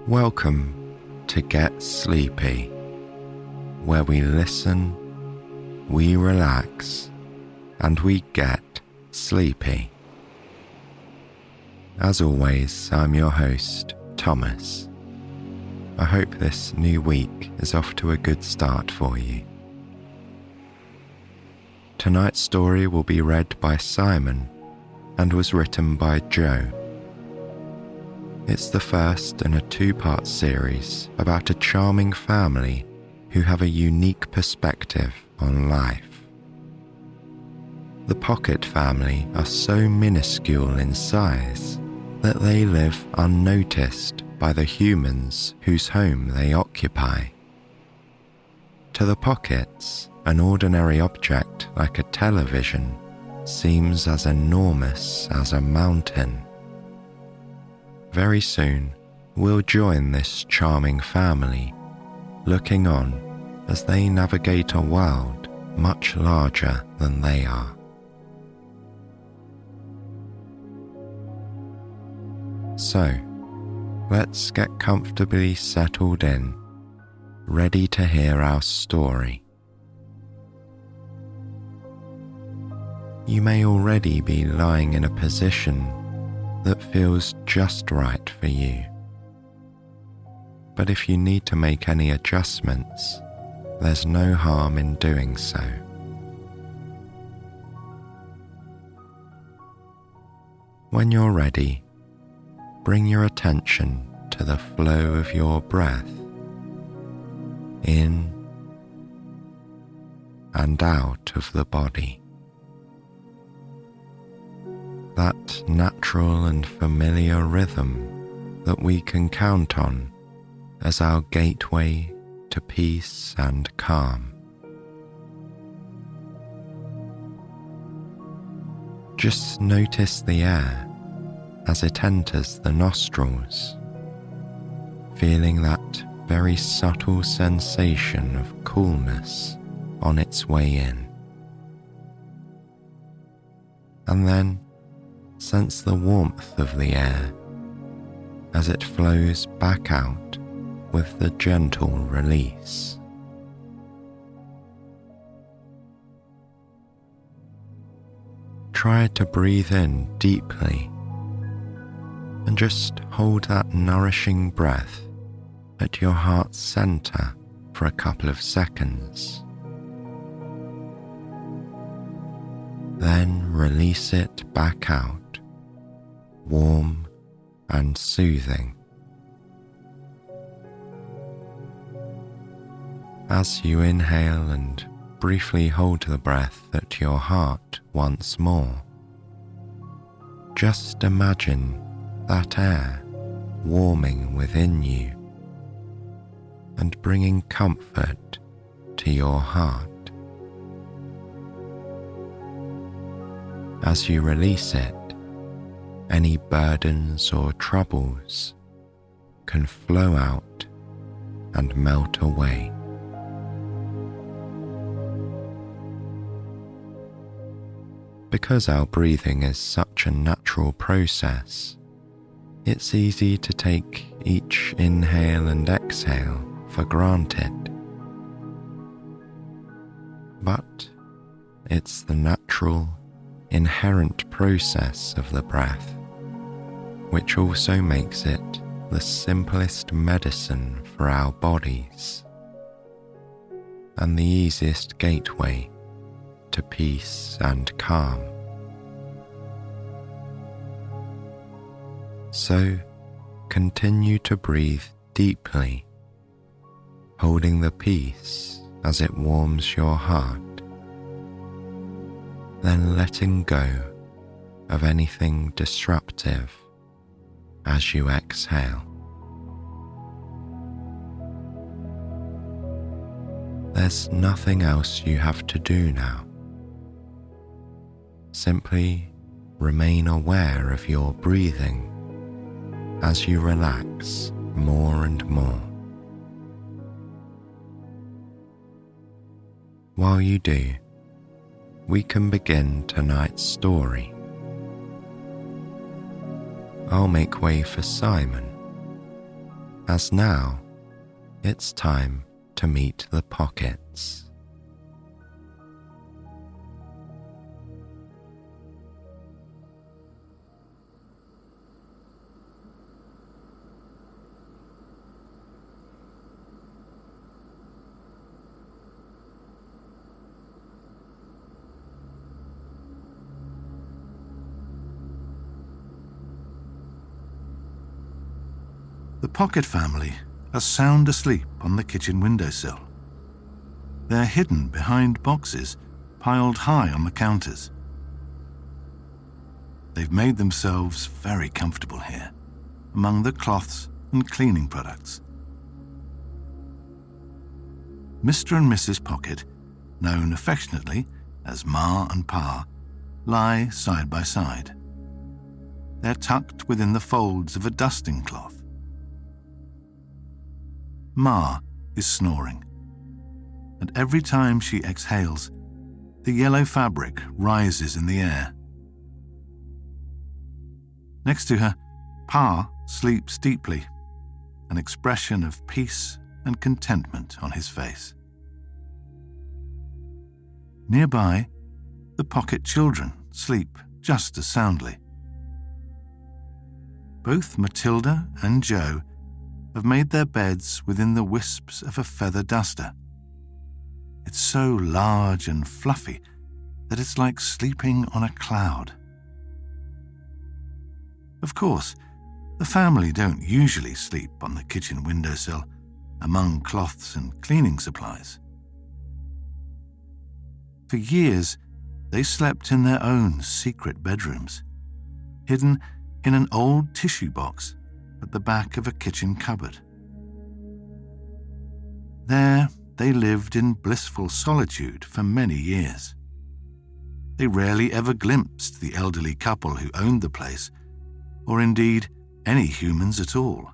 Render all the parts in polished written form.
Welcome to Get Sleepy, where we listen, we relax, and we get sleepy. As always, I'm your host, Thomas. I hope this new week is off to a good start for you. Tonight's story will be read by Simon and was written by Joe. It's the first in a two-part series about a charming family who have a unique perspective on life. The Pocket family are so minuscule in size that they live unnoticed by the humans whose home they occupy. To the Pockets, an ordinary object like a television seems as enormous as a mountain. Very soon, we'll join this charming family, looking on as they navigate a world much larger than they are. So, let's get comfortably settled in, ready to hear our story. You may already be lying in a position that feels just right for you. But if you need to make any adjustments, there's no harm in doing so. When you're ready, bring your attention to the flow of your breath, in and out of the body. That natural and familiar rhythm that we can count on as our gateway to peace and calm. Just notice the air as it enters the nostrils, feeling that very subtle sensation of coolness on its way in. And then sense the warmth of the air as it flows back out with the gentle release. Try to breathe in deeply and just hold that nourishing breath at your heart's center for a couple of seconds. Then release it back out, warm and soothing. As you inhale and briefly hold the breath at your heart once more, just imagine that air warming within you and bringing comfort to your heart. As you release it, any burdens or troubles can flow out and melt away. Because our breathing is such a natural process, it's easy to take each inhale and exhale for granted. But it's the natural, inherent process of the breath which also makes it the simplest medicine for our bodies and the easiest gateway to peace and calm. So continue to breathe deeply, holding the peace as it warms your heart, then letting go of anything disruptive as you exhale. There's nothing else you have to do now. Simply remain aware of your breathing as you relax more and more. While you do, we can begin tonight's story. I'll make way for Simon, as now it's time to meet the Pockets. The Pocket family are sound asleep on the kitchen windowsill. They're hidden behind boxes piled high on the counters. They've made themselves very comfortable here, among the cloths and cleaning products. Mr. and Mrs. Pocket, known affectionately as Ma and Pa, lie side by side. They're tucked within the folds of a dusting cloth. Ma is snoring, and every time she exhales, the yellow fabric rises in the air. Next to her, Pa sleeps deeply, an expression of peace and contentment on his face. Nearby, the Pocket children sleep just as soundly. Both Matilda and Joe have made their beds within the wisps of a feather duster. It's so large and fluffy that it's like sleeping on a cloud. Of course, the family don't usually sleep on the kitchen windowsill among cloths and cleaning supplies. For years, they slept in their own secret bedrooms, hidden in an old tissue box at the back of a kitchen cupboard. There, they lived in blissful solitude for many years. They rarely ever glimpsed the elderly couple who owned the place, or indeed any humans at all.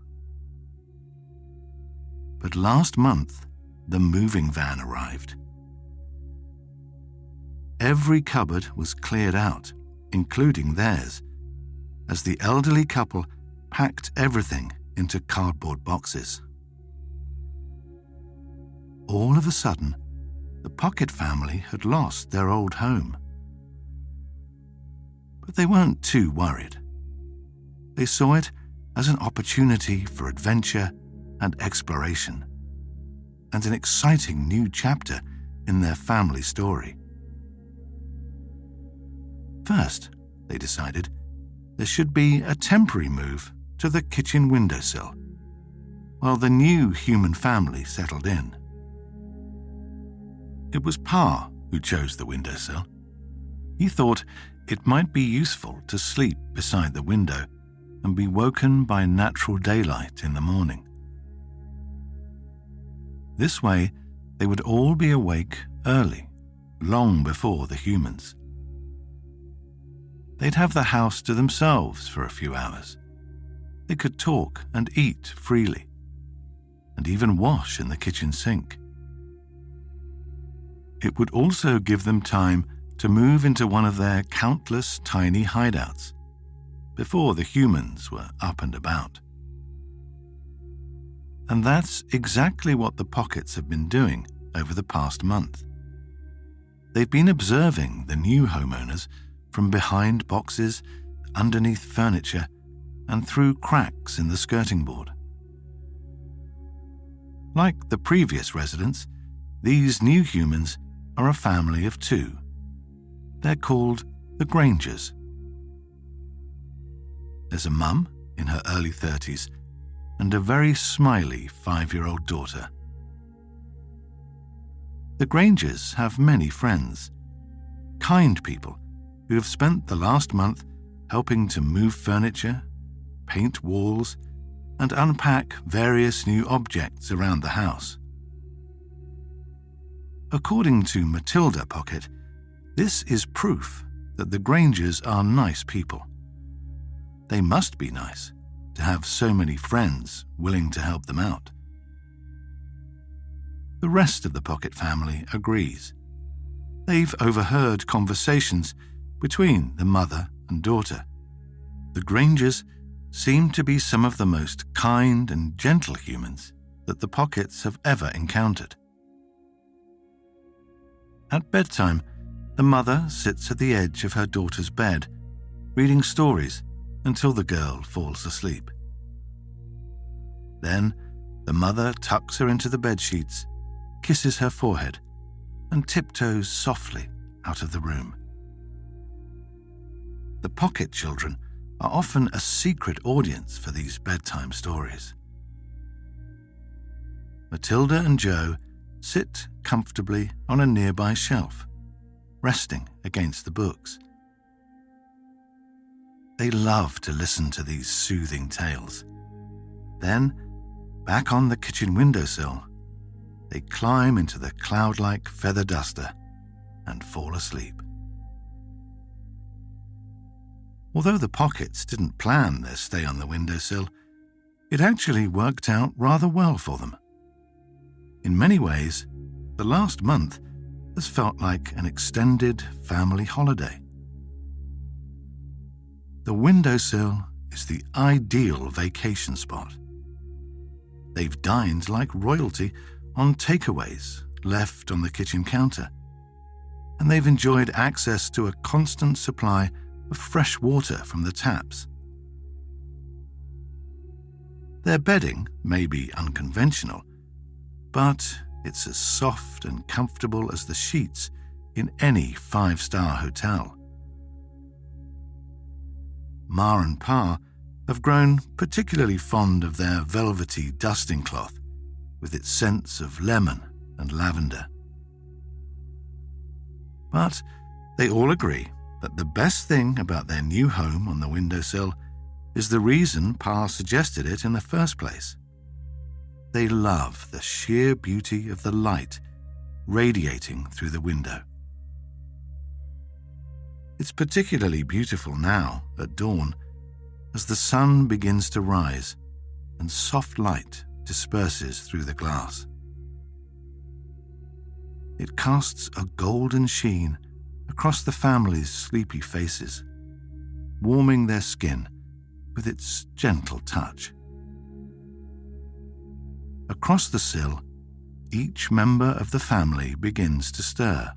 But last month, the moving van arrived. Every cupboard was cleared out, including theirs, as the elderly couple packed everything into cardboard boxes. All of a sudden, the Pocket family had lost their old home. But they weren't too worried. They saw it as an opportunity for adventure and exploration, and an exciting new chapter in their family story. First, they decided, there should be a temporary move to the kitchen windowsill, while the new human family settled in. It was Pa who chose the windowsill. He thought it might be useful to sleep beside the window and be woken by natural daylight in the morning. This way, they would all be awake early, long before the humans. They'd have the house to themselves for a few hours. They could talk and eat freely, and even wash in the kitchen sink. It would also give them time to move into one of their countless tiny hideouts before the humans were up and about. And that's exactly what the Pockets have been doing over the past month. They've been observing the new homeowners from behind boxes, underneath furniture, and through cracks in the skirting board. Like the previous residents, these new humans are a family of two. They're called the Grangers. There's a mum in her early 30s and a very smiley 5-year-old daughter. The Grangers have many friends, kind people who have spent the last month helping to move furniture, paint walls, and unpack various new objects around the house. According to Matilda Pocket, this is proof that the Grangers are nice people. They must be nice to have so many friends willing to help them out. The rest of the Pocket family agrees. They've overheard conversations between the mother and daughter. The Grangers seem to be some of the most kind and gentle humans that the Pockets have ever encountered. At bedtime, the mother sits at the edge of her daughter's bed, reading stories until the girl falls asleep. Then, the mother tucks her into the bedsheets, kisses her forehead, and tiptoes softly out of the room. The Pocket children are often a secret audience for these bedtime stories. Matilda and Joe sit comfortably on a nearby shelf, resting against the books. They love to listen to these soothing tales. Then, back on the kitchen windowsill, they climb into the cloud-like feather duster and fall asleep. Although the Pockets didn't plan their stay on the windowsill, it actually worked out rather well for them. In many ways, the last month has felt like an extended family holiday. The windowsill is the ideal vacation spot. They've dined like royalty on takeaways left on the kitchen counter, and they've enjoyed access to a constant supply of fresh water from the taps. Their bedding may be unconventional, but it's as soft and comfortable as the sheets in any 5-star hotel. Ma and Pa have grown particularly fond of their velvety dusting cloth with its scents of lemon and lavender. But they all agree that the best thing about their new home on the windowsill is the reason Pa suggested it in the first place. They love the sheer beauty of the light radiating through the window. It's particularly beautiful now at dawn as the sun begins to rise and soft light disperses through the glass. It casts a golden sheen across the family's sleepy faces, warming their skin with its gentle touch. Across the sill, each member of the family begins to stir.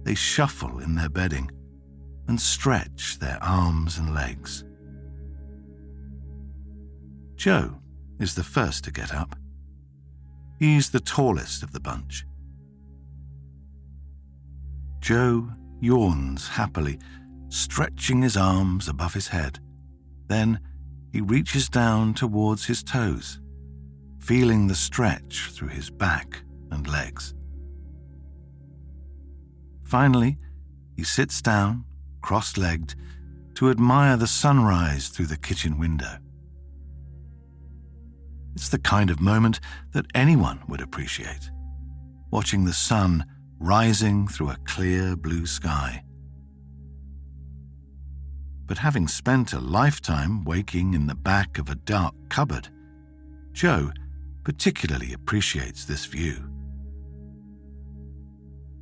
They shuffle in their bedding and stretch their arms and legs. Joe is the first to get up. He's the tallest of the bunch. Joe yawns happily, stretching his arms above his head. Then he reaches down towards his toes, feeling the stretch through his back and legs. Finally, he sits down, cross-legged, to admire the sunrise through the kitchen window. It's the kind of moment that anyone would appreciate, watching the sun rising through a clear blue sky. But having spent a lifetime waking in the back of a dark cupboard, Joe particularly appreciates this view.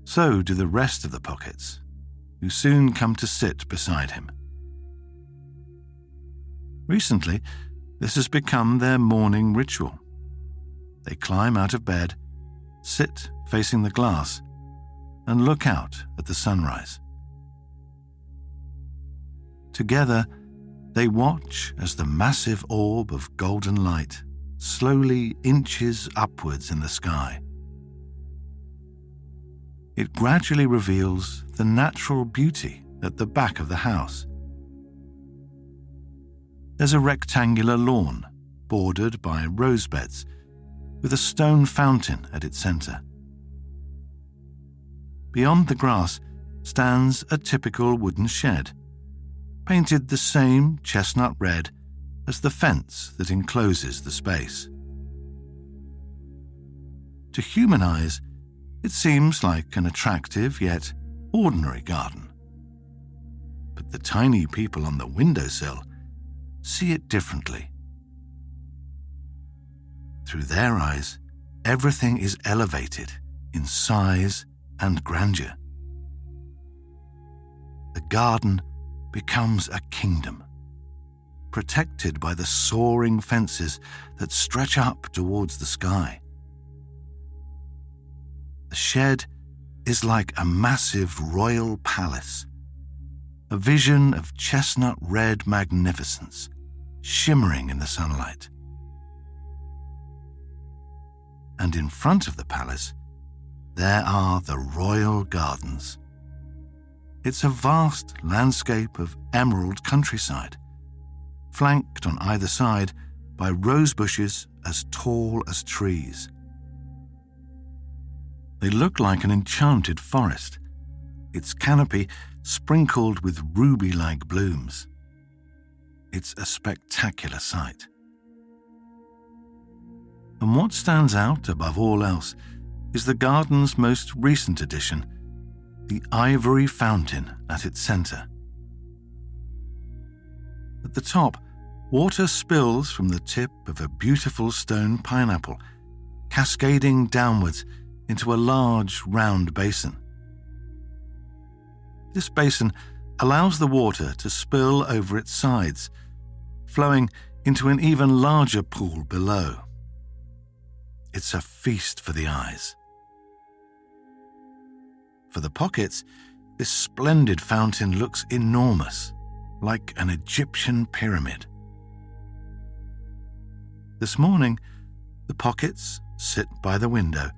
So do the rest of the Pockets, who soon come to sit beside him. Recently, this has become their morning ritual. They climb out of bed, sit facing the glass, and look out at the sunrise. Together, they watch as the massive orb of golden light slowly inches upwards in the sky. It gradually reveals the natural beauty at the back of the house. There's a rectangular lawn bordered by rose beds with a stone fountain at its center. Beyond the grass stands a typical wooden shed, painted the same chestnut red as the fence that encloses the space. To human eyes, it seems like an attractive yet ordinary garden. But the tiny people on the windowsill see it differently. Through their eyes, everything is elevated in size and grandeur. The garden becomes a kingdom, protected by the soaring fences that stretch up towards the sky. The shed is like a massive royal palace, a vision of chestnut-red magnificence, shimmering in the sunlight. And in front of the palace, there are the royal gardens. It's a vast landscape of emerald countryside, flanked on either side by rose bushes as tall as trees. They look like an enchanted forest, its canopy sprinkled with ruby-like blooms. It's a spectacular sight. And what stands out above all else is the garden's most recent addition, the ivory fountain at its center. At the top, water spills from the tip of a beautiful stone pineapple, cascading downwards into a large, round basin. This basin allows the water to spill over its sides, flowing into an even larger pool below. It's a feast for the eyes. For the pockets, this splendid fountain looks enormous, like an Egyptian pyramid. This morning, the pockets sit by the window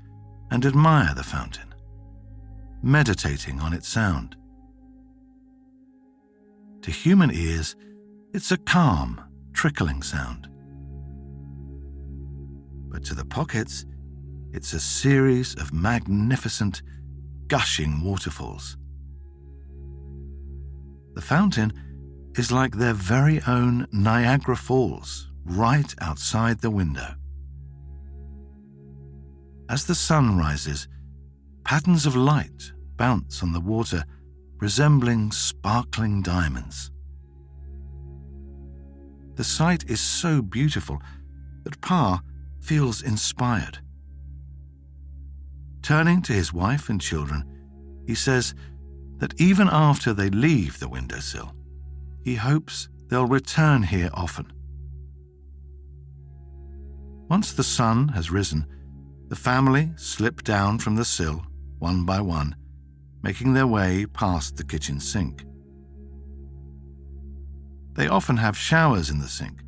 and admire the fountain, meditating on its sound. To human ears, it's a calm, trickling sound. But to the pockets, it's a series of magnificent, gushing waterfalls. The fountain is like their very own Niagara Falls, right outside the window. As the sun rises, patterns of light bounce on the water, resembling sparkling diamonds. The sight is so beautiful that Pa feels inspired. Turning to his wife and children, he says that even after they leave the windowsill, he hopes they'll return here often. Once the sun has risen, the family slip down from the sill, one by one, making their way past the kitchen sink. They often have showers in the sink,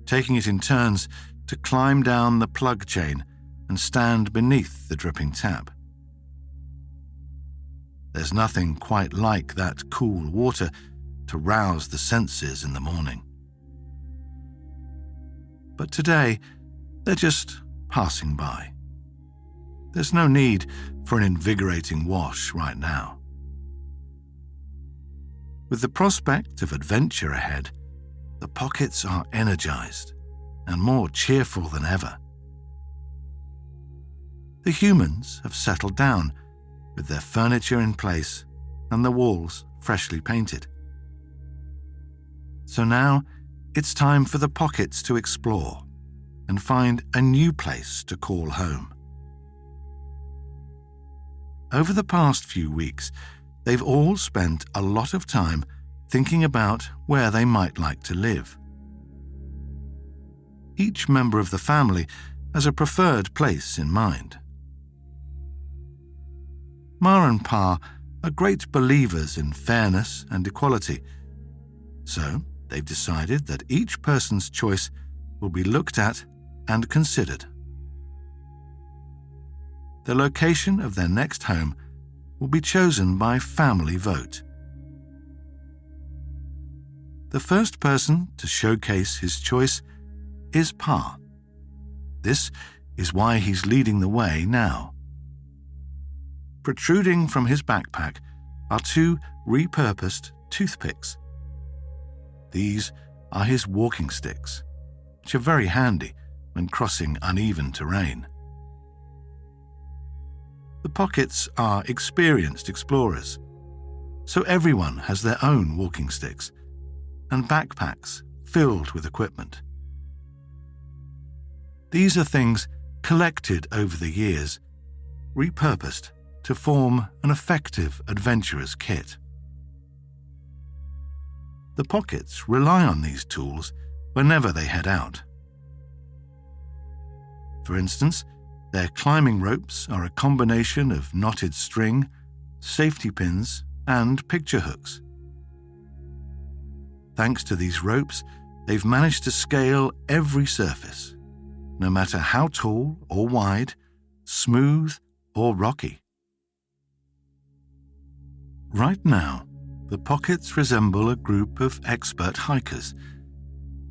taking it in turns to climb down the plug chain and stand beneath the dripping tap. There's nothing quite like that cool water to rouse the senses in the morning. But today, they're just passing by. There's no need for an invigorating wash right now. With the prospect of adventure ahead, the pockets are energized and more cheerful than ever. The humans have settled down, with their furniture in place and the walls freshly painted. So now it's time for the pockets to explore and find a new place to call home. Over the past few weeks, they've all spent a lot of time thinking about where they might like to live. Each member of the family has a preferred place in mind. Ma and Pa are great believers in fairness and equality, so they've decided that each person's choice will be looked at and considered. The location of their next home will be chosen by family vote. The first person to showcase his choice is Pa. This is why he's leading the way now. Protruding from his backpack are two repurposed toothpicks. These are his walking sticks, which are very handy when crossing uneven terrain. The pockets are experienced explorers, so everyone has their own walking sticks and backpacks filled with equipment. These are things collected over the years, repurposed to form an effective adventurer's kit. the Pockets rely on these tools whenever they head out. For instance, their climbing ropes are a combination of knotted string, safety pins, and picture hooks. Thanks to these ropes, they've managed to scale every surface, no matter how tall or wide, smooth or rocky. Right now, the Pockets resemble a group of expert hikers,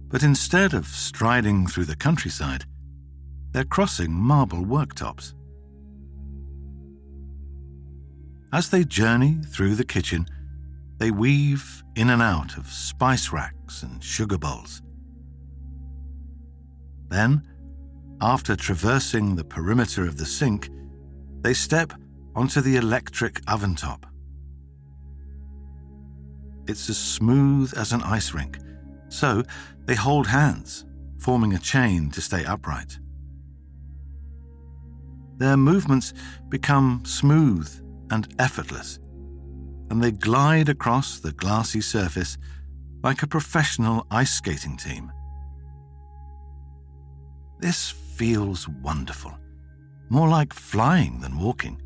but instead of striding through the countryside, they're crossing marble worktops. As they journey through the kitchen, they weave in and out of spice racks and sugar bowls. Then, after traversing the perimeter of the sink, they step onto the electric oven top. It's as smooth as an ice rink, so they hold hands, forming a chain to stay upright. Their movements become smooth and effortless, and they glide across the glassy surface like a professional ice skating team. This feels wonderful, more like flying than walking.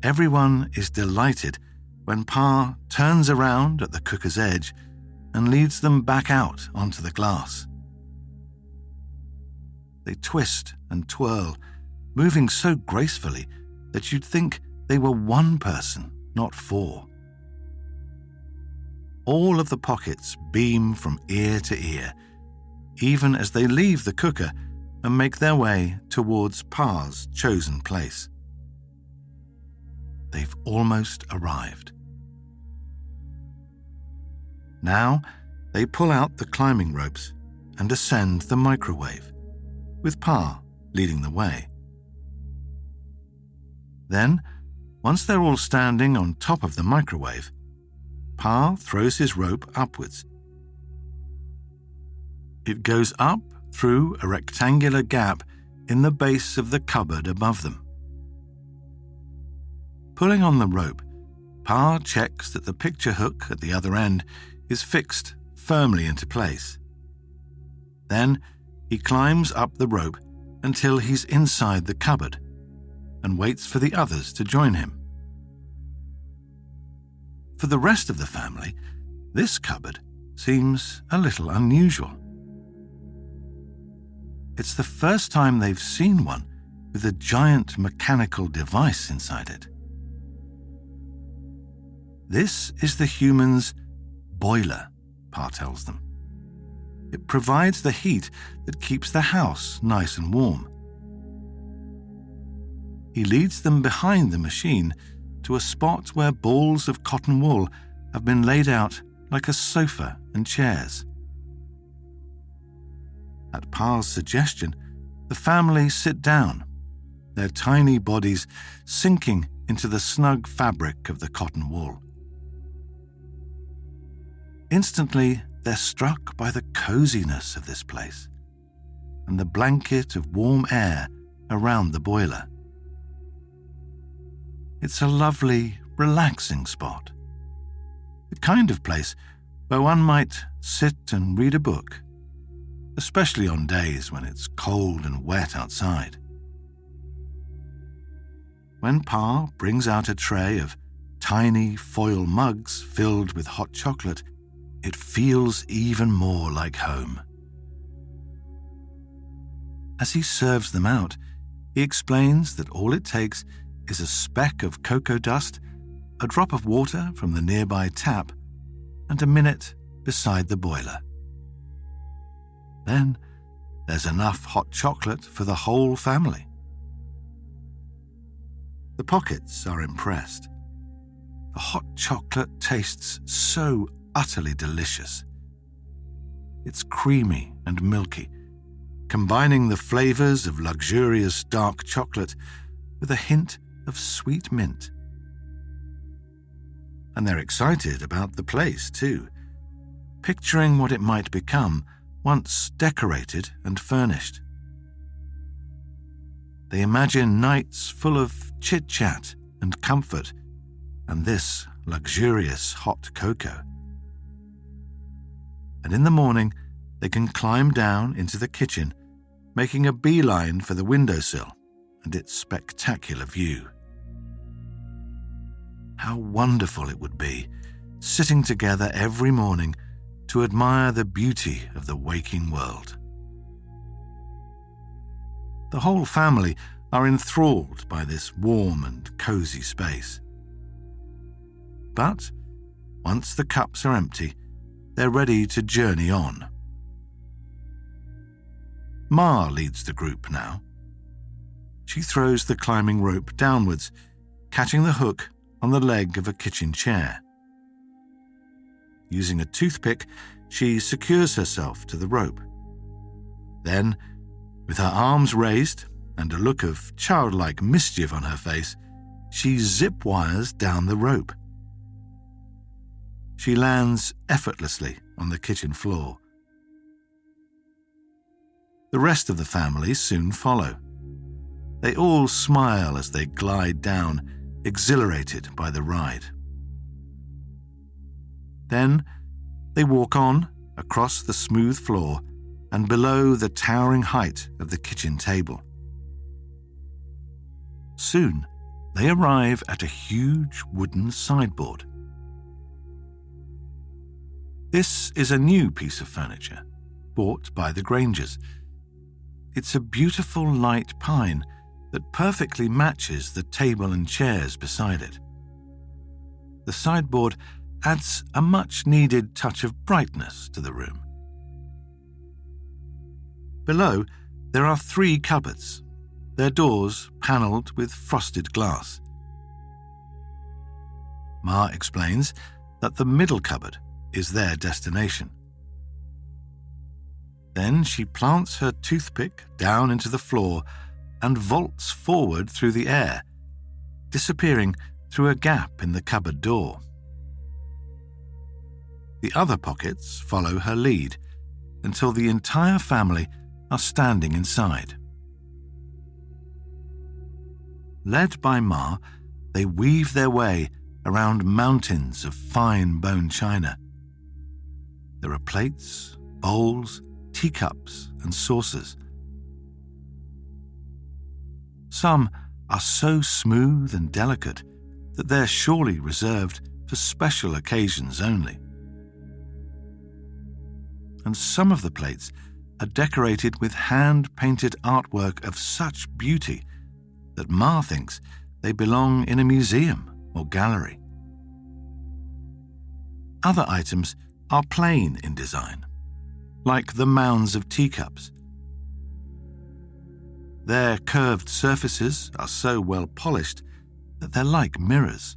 Everyone is delighted when Pa turns around at the cooker's edge and leads them back out onto the glass. They twist and twirl, moving so gracefully that you'd think they were one person, not four. All of the Pockets beam from ear to ear, even as they leave the cooker and make their way towards Pa's chosen place. They've almost arrived. Now, they pull out the climbing ropes and ascend the microwave, with Pa leading the way. Then, once they're all standing on top of the microwave, Pa throws his rope upwards. It goes up through a rectangular gap in the base of the cupboard above them. Pulling on the rope, Pa checks that the picture hook at the other end is fixed firmly into place. Then he climbs up the rope until he's inside the cupboard and waits for the others to join him. For the rest of the family, this cupboard seems a little unusual. It's the first time they've seen one with a giant mechanical device inside it. This is the humans' boiler, Pa tells them. It provides the heat that keeps the house nice and warm. He leads them behind the machine to a spot where balls of cotton wool have been laid out like a sofa and chairs. At Pa's suggestion, the family sit down, their tiny bodies sinking into the snug fabric of the cotton wool. Instantly, they're struck by the coziness of this place and the blanket of warm air around the boiler. It's a lovely, relaxing spot, the kind of place where one might sit and read a book, especially on days when it's cold and wet outside. When Pa brings out a tray of tiny foil mugs filled with hot chocolate, it feels even more like home. As he serves them out, he explains that all it takes is a speck of cocoa dust, a drop of water from the nearby tap, and a minute beside the boiler. Then there's enough hot chocolate for the whole family. The Pockets are impressed. The hot chocolate tastes so utterly delicious. It's creamy and milky, combining the flavors of luxurious dark chocolate with a hint of sweet mint. And they're excited about the place, too, picturing what it might become once decorated and furnished. They imagine nights full of chit-chat and comfort, and this luxurious hot cocoa. And in the morning, they can climb down into the kitchen, making a beeline for the windowsill and its spectacular view. How wonderful it would be, sitting together every morning to admire the beauty of the waking world. The whole family are enthralled by this warm and cozy space. But once the cups are empty, they're ready to journey on. Ma leads the group now. She throws the climbing rope downwards, catching the hook on the leg of a kitchen chair. Using a toothpick, she secures herself to the rope. Then, with her arms raised and a look of childlike mischief on her face, she zip wires down the rope. She lands effortlessly on the kitchen floor. The rest of the family soon follow. They all smile as they glide down, exhilarated by the ride. Then they walk on across the smooth floor and below the towering height of the kitchen table. Soon they arrive at a huge wooden sideboard. This is a new piece of furniture, bought by the Grangers. It's a beautiful light pine that perfectly matches the table and chairs beside it. The sideboard adds a much-needed touch of brightness to the room. Below, there are 3 cupboards, their doors panelled with frosted glass. Ma explains that the middle cupboard is their destination. Then she plants her toothpick down into the floor and vaults forward through the air, disappearing through a gap in the cupboard door. The other pockets follow her lead until the entire family are standing inside. Led by Ma, they weave their way around mountains of fine bone china. There are plates, bowls, teacups, and saucers. Some are so smooth and delicate that they're surely reserved for special occasions only. And some of the plates are decorated with hand-painted artwork of such beauty that Ma thinks they belong in a museum or gallery. Other items are plain in design, like the mounds of teacups. Their curved surfaces are so well polished that they're like mirrors.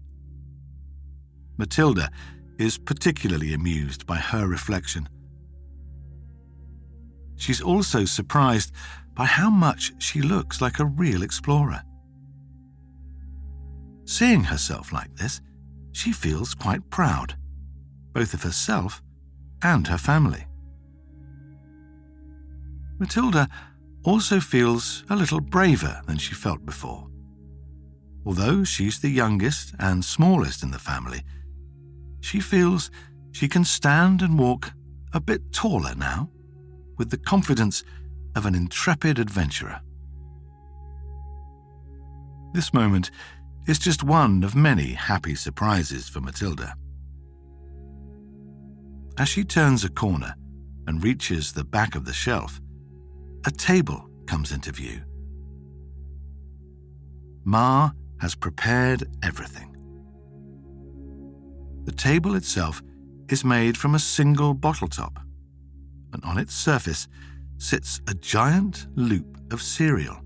Matilda is particularly amused by her reflection. She's also surprised by how much she looks like a real explorer. Seeing herself like this, she feels quite proud, both of herself and her family. Matilda also feels a little braver than she felt before. Although she's the youngest and smallest in the family, she feels she can stand and walk a bit taller now, with the confidence of an intrepid adventurer. This moment is just one of many happy surprises for Matilda. As she turns a corner and reaches the back of the shelf, a table comes into view. Ma has prepared everything. The table itself is made from a single bottle top, and on its surface sits a giant loop of cereal.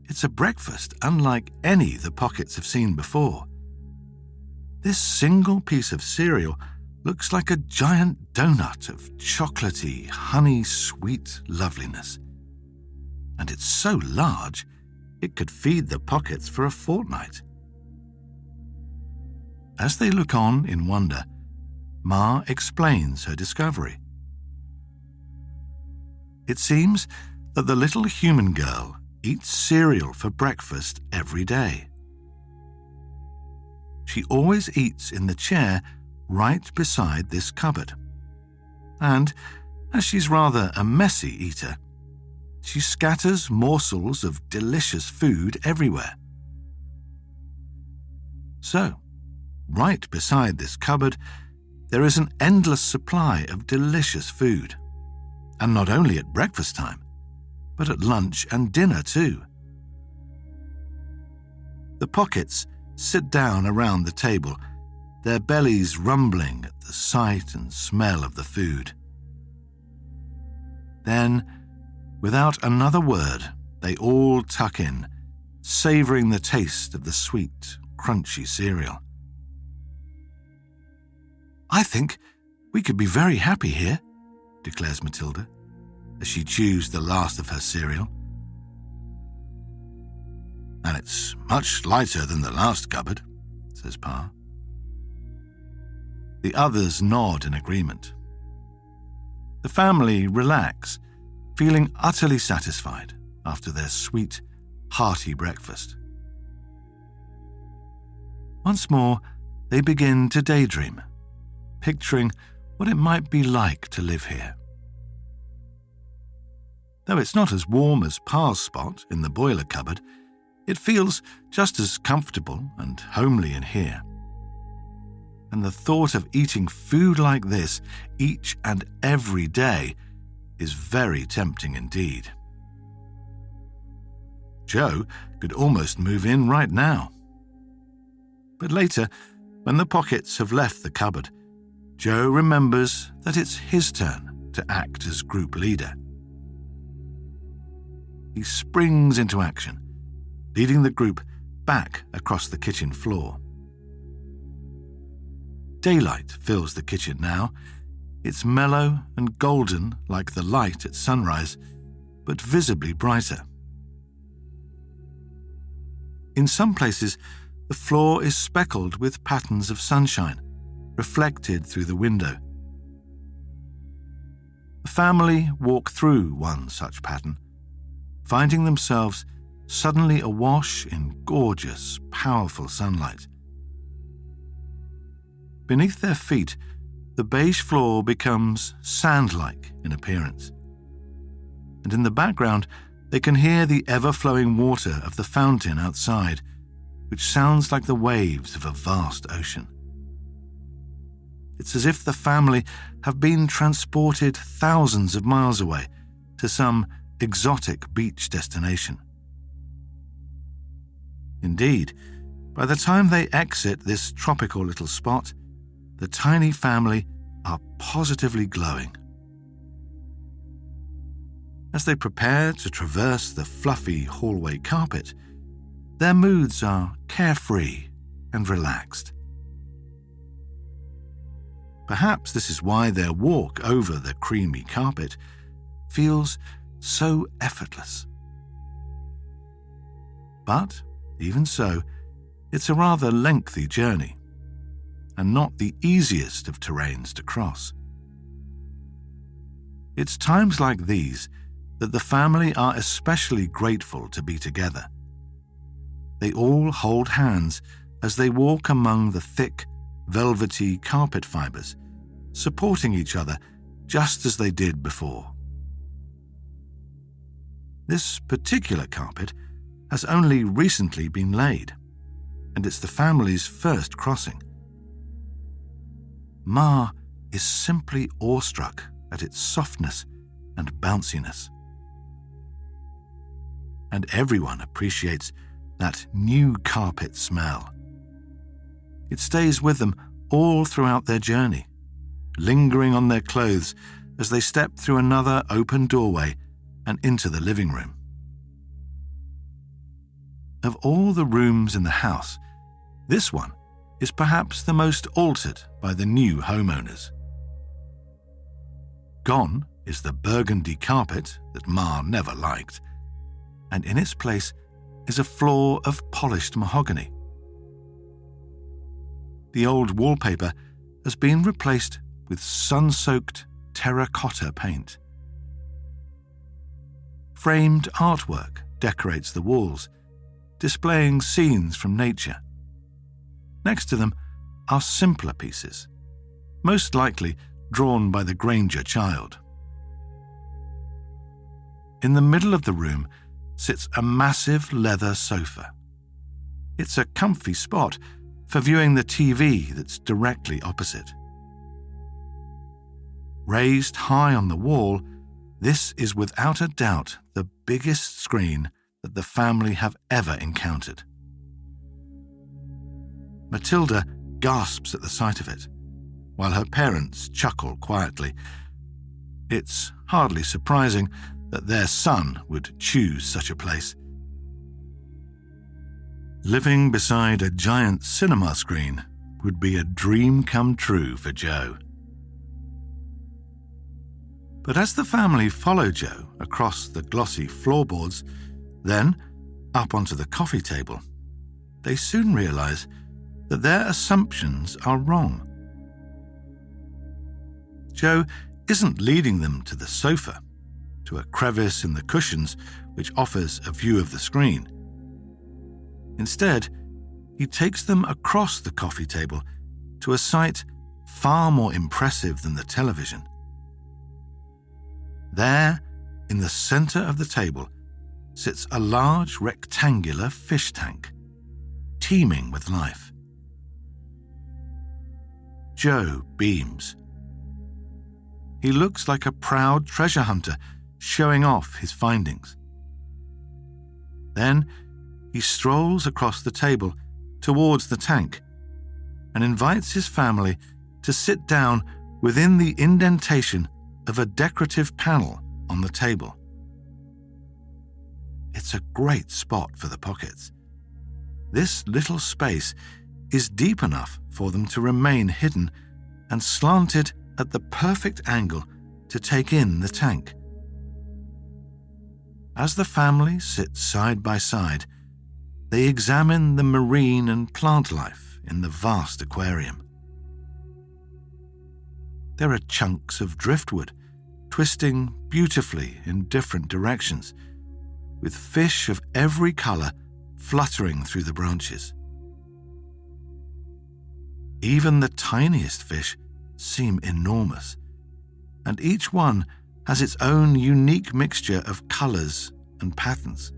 It's a breakfast unlike any the Pockets have seen before. This single piece of cereal looks like a giant donut of chocolatey, honey-sweet loveliness. And it's so large, it could feed the Pockets for a fortnight. As they look on in wonder, Ma explains her discovery. It seems that the little human girl eats cereal for breakfast every day. she always eats in the chair right beside this cupboard. And, as she's rather a messy eater, she scatters morsels of delicious food everywhere. So, right beside this cupboard, there is an endless supply of delicious food. And not only at breakfast time, but at lunch and dinner too. The Pockets sit down around the table, their bellies rumbling at the sight and smell of the food. Then, without another word, they all tuck in, savouring the taste of the sweet, crunchy cereal. "I think we could be very happy here," declares Matilda, as she chews the last of her cereal. "And it's much lighter than the last cupboard," says Pa. The others nod in agreement. The family relax, feeling utterly satisfied after their sweet, hearty breakfast. Once more, they begin to daydream, picturing what it might be like to live here. Though it's not as warm as Pa's spot in the boiler cupboard, it feels just as comfortable and homely in here. And the thought of eating food like this each and every day is very tempting indeed. Joe could almost move in right now. But later, when the Pockets have left the cupboard, Joe remembers that it's his turn to act as group leader. He springs into action, leading the group back across the kitchen floor. Daylight fills the kitchen now. It's mellow and golden like the light at sunrise, but visibly brighter. In some places, the floor is speckled with patterns of sunshine, reflected through the window. The family walk through one such pattern, finding themselves suddenly awash in gorgeous, powerful sunlight. Beneath their feet, the beige floor becomes sand-like in appearance, and in the background they can hear the ever-flowing water of the fountain outside, which sounds like the waves of a vast ocean. It's as if the family have been transported thousands of miles away to some exotic beach destination. Indeed, by the time they exit this tropical little spot, the tiny family are positively glowing. As they prepare to traverse the fluffy hallway carpet, their moods are carefree and relaxed. Perhaps this is why their walk over the creamy carpet feels so effortless. But, even so, it's a rather lengthy journey, and not the easiest of terrains to cross. It's times like these that the family are especially grateful to be together. They all hold hands as they walk among the thick, velvety carpet fibers, supporting each other just as they did before. This particular carpet has only recently been laid, and it's the family's first crossing. Ma is simply awestruck at its softness and bounciness. And everyone appreciates that new carpet smell. It stays with them all throughout their journey, lingering on their clothes as they step through another open doorway and into the living room. Of all the rooms in the house, this one is perhaps the most altered by the new homeowners. Gone is the burgundy carpet that Ma never liked, and in its place is a floor of polished mahogany. The old wallpaper has been replaced with sun-soaked terracotta paint. Framed artwork decorates the walls, displaying scenes from nature. Next to them are simpler pieces, most likely drawn by the Granger child. In the middle of the room sits a massive leather sofa. It's a comfy spot for viewing the TV that's directly opposite. Raised high on the wall, this is without a doubt the biggest screen that the family have ever encountered. Matilda gasps at the sight of it, while her parents chuckle quietly. It's hardly surprising that their son would choose such a place. Living beside a giant cinema screen would be a dream come true for Joe. But as the family follow Joe across the glossy floorboards, then up onto the coffee table, they soon realize that their assumptions are wrong. Joe isn't leading them to the sofa, to a crevice in the cushions which offers a view of the screen. Instead, he takes them across the coffee table to a sight far more impressive than the television. There, in the center of the table, sits a large rectangular fish tank, teeming with life. Joe beams. He looks like a proud treasure hunter showing off his findings. Then he strolls across the table towards the tank and invites his family to sit down within the indentation of a decorative panel on the table. It's a great spot for the pockets. This little space is deep enough for them to remain hidden and slanted at the perfect angle to take in the tank. As the family sit side by side, they examine the marine and plant life in the vast aquarium. There are chunks of driftwood twisting beautifully in different directions, with fish of every color fluttering through the branches. Even the tiniest fish seem enormous, and each one has its own unique mixture of colors and patterns.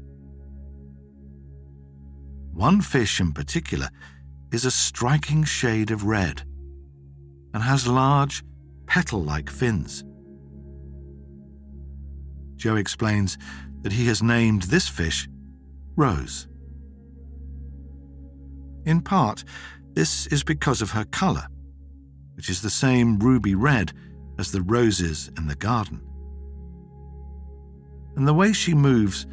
One fish in particular is a striking shade of red and has large, petal-like fins. Joe explains that he has named this fish Rose. In part, this is because of her color, which is the same ruby red as the roses in the garden. And the way she moves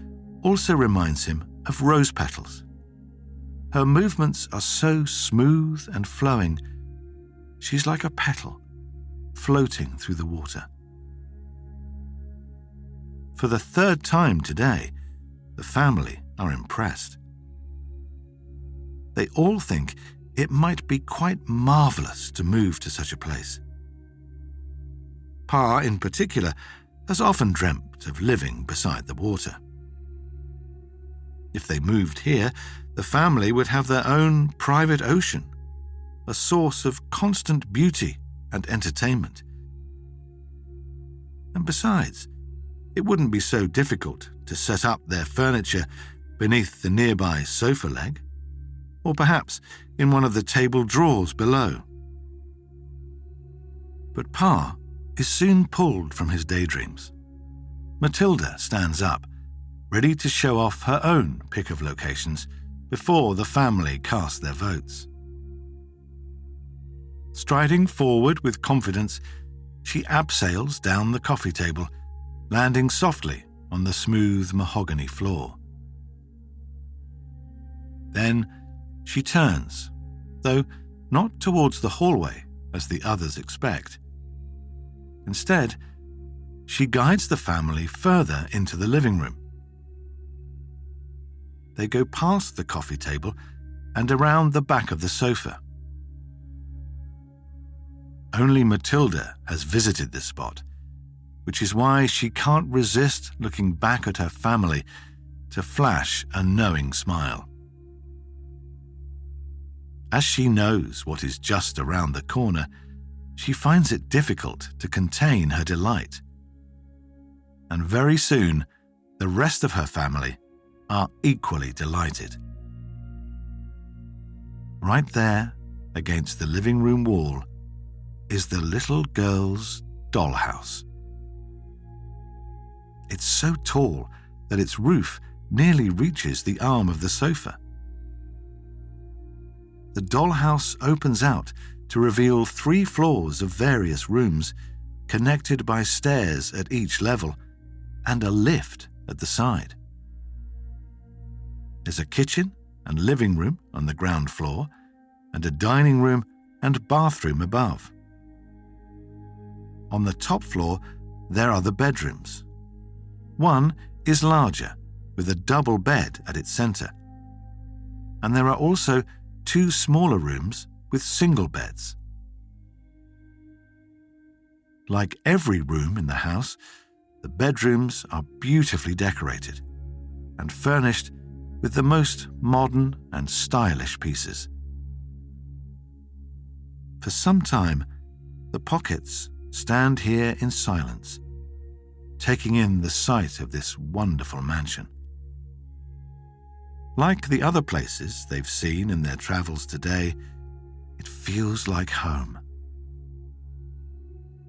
also reminds him of rose petals. Her movements are so smooth and flowing, she's like a petal floating through the water. For the third time today, the family are impressed. They all think it might be quite marvelous to move to such a place. Pa, in particular, has often dreamt of living beside the water. If they moved here, the family would have their own private ocean, a source of constant beauty and entertainment. And besides, it wouldn't be so difficult to set up their furniture beneath the nearby sofa leg, or perhaps in one of the table drawers below. But Pa is soon pulled from his daydreams. Matilda stands up, ready to show off her own pick of locations before the family cast their votes. Striding forward with confidence, she abseils down the coffee table, landing softly on the smooth mahogany floor. Then she turns, though not towards the hallway as the others expect. Instead, she guides the family further into the living room. They go past the coffee table and around the back of the sofa. Only Matilda has visited this spot, which is why she can't resist looking back at her family to flash a knowing smile. As she knows what is just around the corner, she finds it difficult to contain her delight. And very soon, the rest of her family are equally delighted. Right there, against the living room wall, is the little girl's dollhouse. It's so tall that its roof nearly reaches the arm of the sofa. The dollhouse opens out to reveal 3 floors of various rooms, connected by stairs at each level and a lift at the side. There's a kitchen and living room on the ground floor, and a dining room and bathroom above. On the top floor, there are the bedrooms. One is larger, with a double bed at its center, and there are also 2 smaller rooms with single beds. Like every room in the house, the bedrooms are beautifully decorated and furnished with the most modern and stylish pieces. For some time, the Pockets stand here in silence, taking in the sight of this wonderful mansion. Like the other places they've seen in their travels today, it feels like home.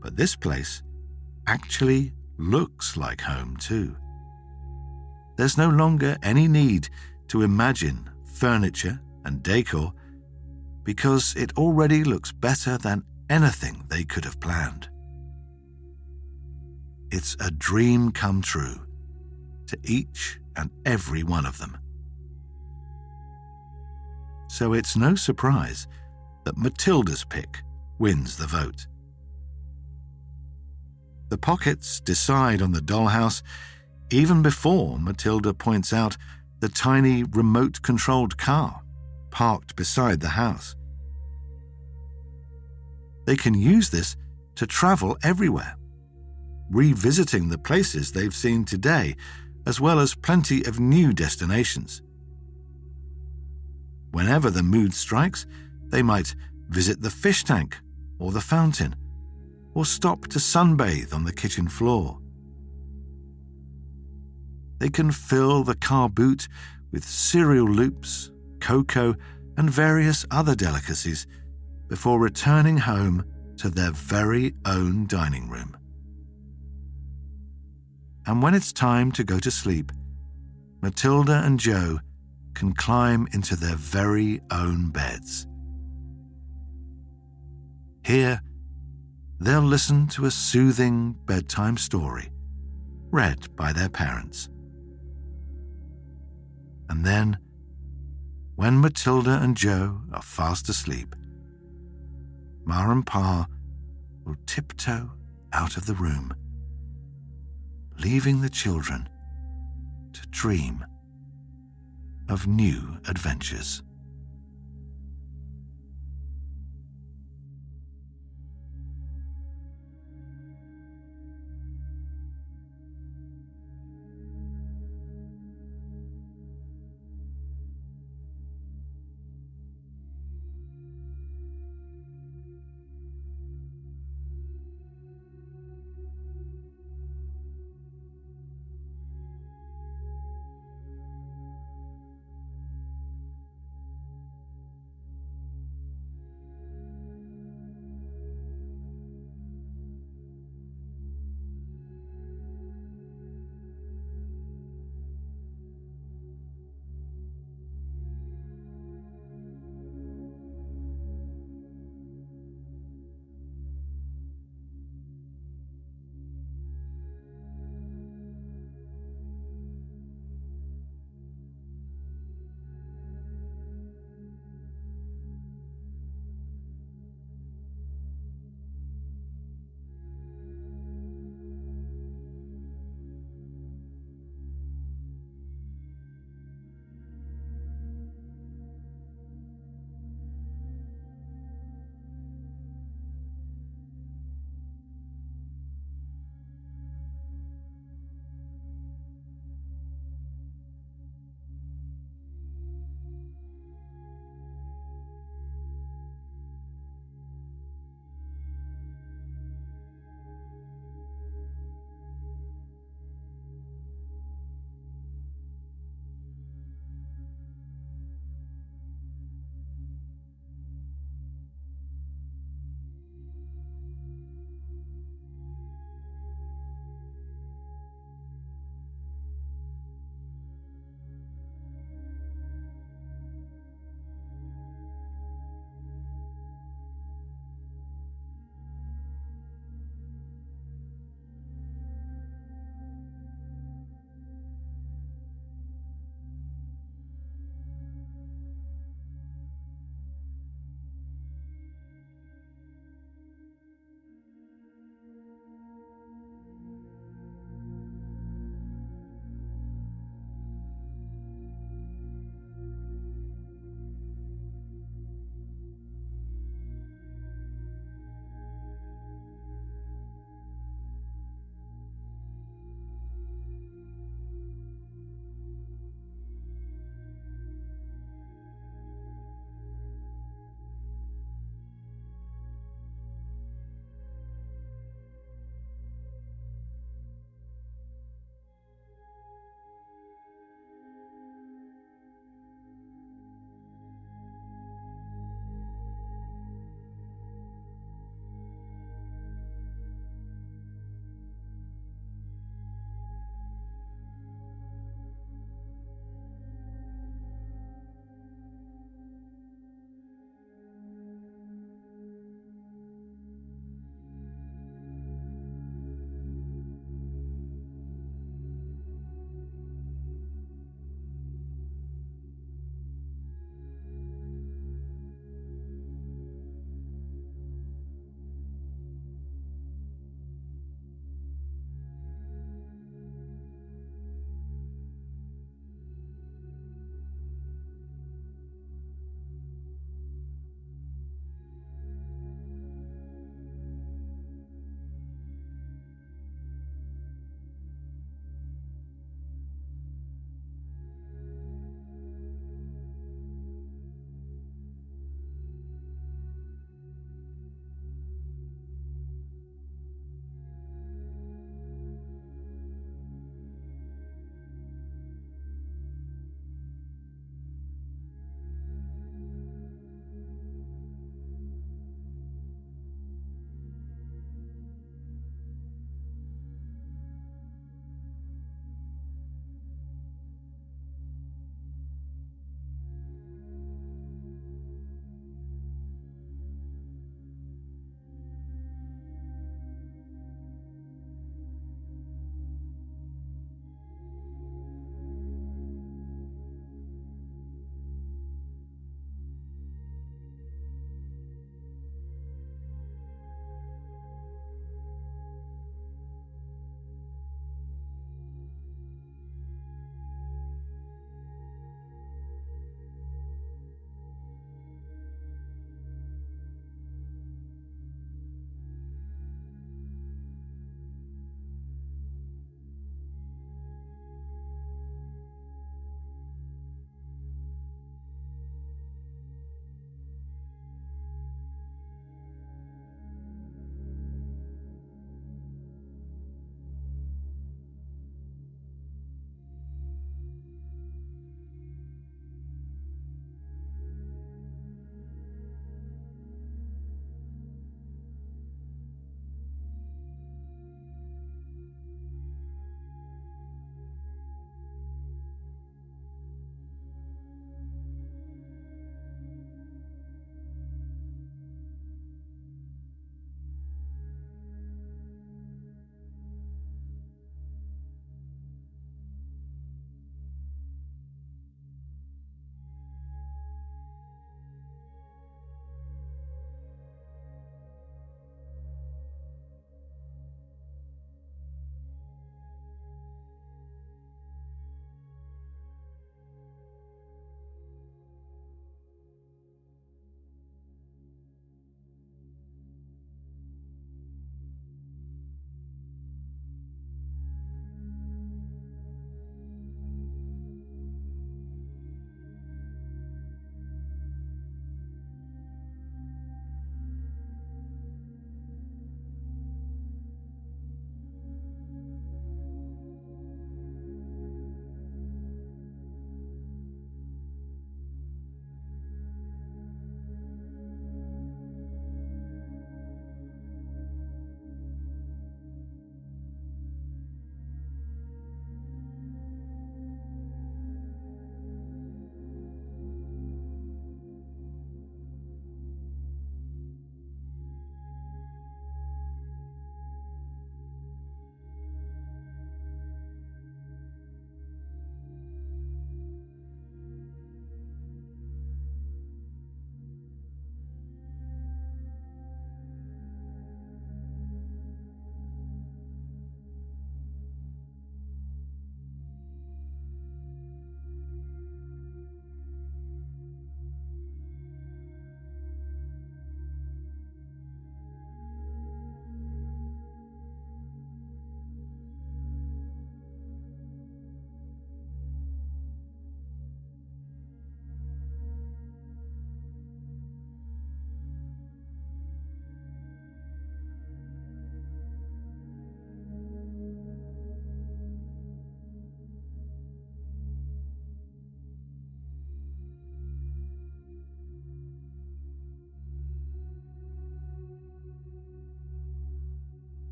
But this place actually looks like home too. There's no longer any need to imagine furniture and decor, because it already looks better than anything they could have planned. It's a dream come true to each and every one of them. So it's no surprise that Matilda's pick wins the vote. The Pockets decide on the dollhouse even before Matilda points out the tiny remote-controlled car parked beside the house. They can use this to travel everywhere, revisiting the places they've seen today, as well as plenty of new destinations. Whenever the mood strikes, they might visit the fish tank or the fountain, or stop to sunbathe on the kitchen floor. They can fill the car boot with cereal loops, cocoa, and various other delicacies before returning home to their very own dining room. And when it's time to go to sleep, Matilda and Joe can climb into their very own beds. Here, they'll listen to a soothing bedtime story read by their parents. And then, when Matilda and Joe are fast asleep, Ma and Pa will tiptoe out of the room, leaving the children to dream of new adventures.